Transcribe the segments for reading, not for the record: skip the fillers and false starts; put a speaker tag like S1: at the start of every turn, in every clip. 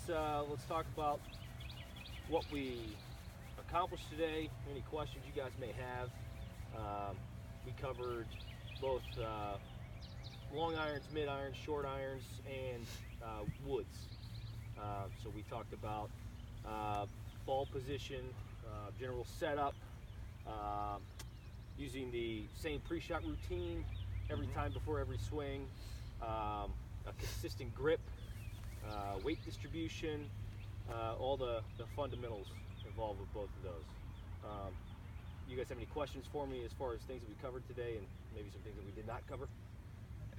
S1: let's talk about what we accomplished today. Any questions you guys may have. We covered both long irons, mid irons, short irons, and woods. So we talked about ball position, general setup, using the same pre-shot routine every time before every swing, a consistent grip, weight distribution, all the fundamentals involved with both of those. You guys have any questions for me as far as things that we covered today and maybe some things that we did not cover?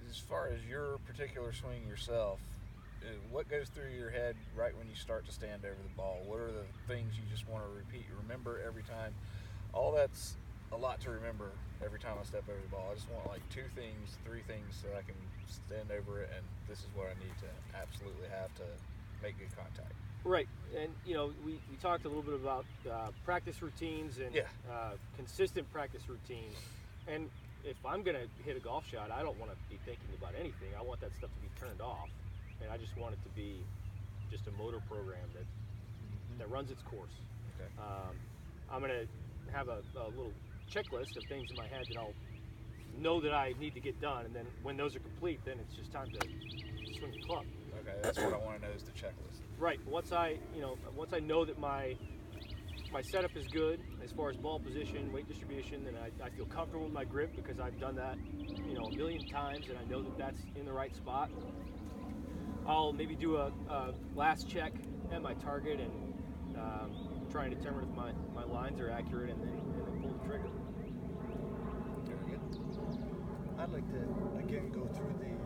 S2: As far as your particular swing yourself, what goes through your head right when you start to stand over the ball? What are the things you just want to repeat? You remember every time? All that's a lot to remember every time I step over the ball. I just want like 2 things, 3 things so I can stand over it, and this is what I need to absolutely have to make good contact.
S1: Right, and we talked a little bit about practice routines and consistent practice routines. And if I'm going to hit a golf shot, I don't want to be thinking about anything. I want that stuff to be turned off, and I just want it to be just a motor program that runs its course.
S2: Okay.
S1: I'm going to have a little checklist of things in my head that I'll know that I need to get done, and then when those are complete, then it's just time to swing the club.
S2: Okay, that's what I want to know is the checklist.
S1: Right. Once I know that my setup is good as far as ball position, weight distribution, and I feel comfortable with my grip because I've done that, a million times, and I know that that's in the right spot. I'll maybe do a last check at my target and try and determine if my lines are accurate, and then pull the trigger.
S2: Very good.
S3: I'd like to again go through the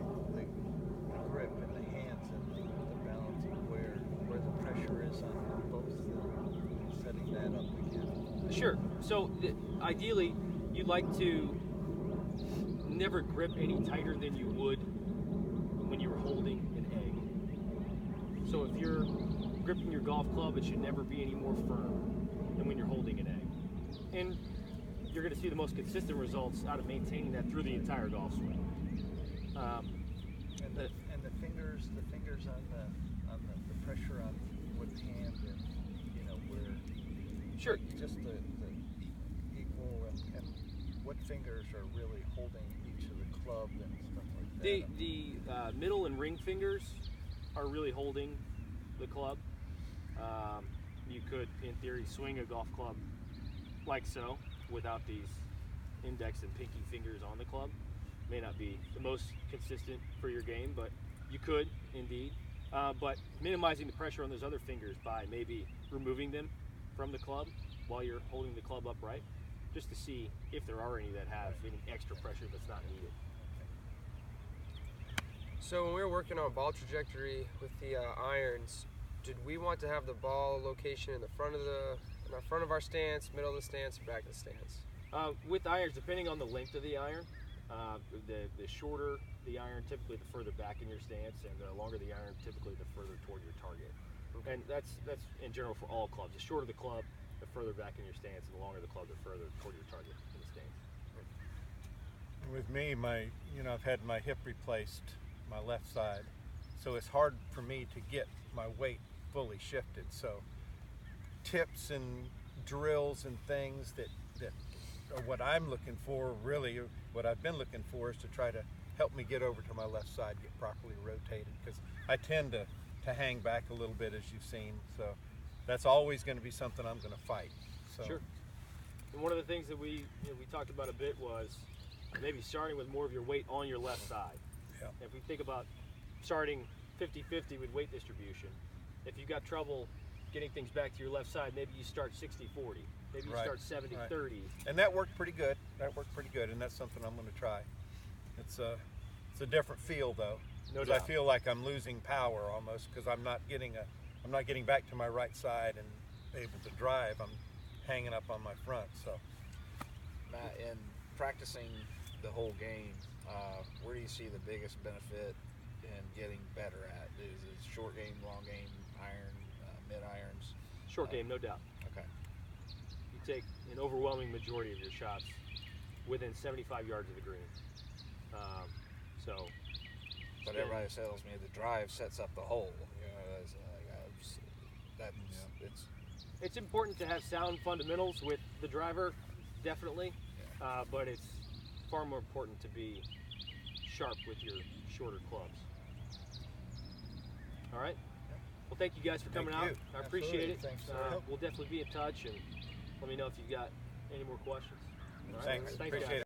S3: grip and the hands and the balancing where the pressure is on both, setting that up again.
S1: Sure. So ideally, you'd like to never grip any tighter than you would when you were holding an egg. So if you're gripping your golf club, it should never be any more firm than when you're holding an egg. And you're going to see the most consistent results out of maintaining that through the entire golf swing.
S3: And the fingers on the pressure on which hand, and where.
S1: Sure.
S3: Just the equal and what fingers are really holding each of the club and stuff like that.
S1: The middle and ring fingers are really holding the club. You could, in theory, swing a golf club like so without these index and pinky fingers on the club. May not be the most consistent for your game, but you could indeed. But minimizing the pressure on those other fingers by maybe removing them from the club while you're holding the club upright, just to see if there are any that have any extra pressure that's not needed.
S4: So when we were working on ball trajectory with the irons, did we want to have the ball location in the front of our stance, middle of the stance, or back of the stance?
S1: With irons, depending on the length of the iron, the shorter the iron, typically the further back in your stance, and the longer the iron, typically the further toward your target. Okay. And that's in general for all clubs. The shorter the club, the further back in your stance, and the longer the club, the further toward your target in the stance.
S5: With me, I've had my hip replaced, my left side, so it's hard for me to get my weight fully shifted. So tips and drills and things that are what I'm looking for, really what I've been looking for, is to try to help me get over to my left side, get properly rotated, because I tend to hang back a little bit, as you've seen. So that's always going to be something I'm going to fight. So.
S1: Sure. And one of the things that we talked about a bit was maybe starting with more of your weight on your left side.
S5: Yeah.
S1: If we think about starting 50-50 with weight distribution, if you've got trouble getting things back to your left side, maybe you start 60-40. Maybe you start 70-30.
S5: Right. And that worked pretty good. And that's something I'm going to try. It's a different feel, though.
S1: No doubt.
S5: I feel like I'm losing power almost, because I'm not getting back to my right side and able to drive. I'm hanging up on my front. So,
S2: Matt, in practicing the whole game, where do you see the biggest benefit in getting better at? Is it short game, long game, iron, mid irons?
S1: Short game, no doubt.
S2: Okay.
S1: You take an overwhelming majority of your shots within 75 yards of the green.
S2: But everybody tells me the drive sets up the hole.
S1: it's important to have sound fundamentals with the driver, definitely, but it's far more important to be sharp with your shorter clubs. All right. Well, thank you guys for coming
S5: Thank
S1: out.
S5: you.
S1: I appreciate it.
S2: Thanks, sir.
S1: We'll definitely be in touch, and let me know if you've got any more questions. All right?
S5: Thanks.
S1: Thanks,
S5: Appreciate
S1: guys.
S5: it.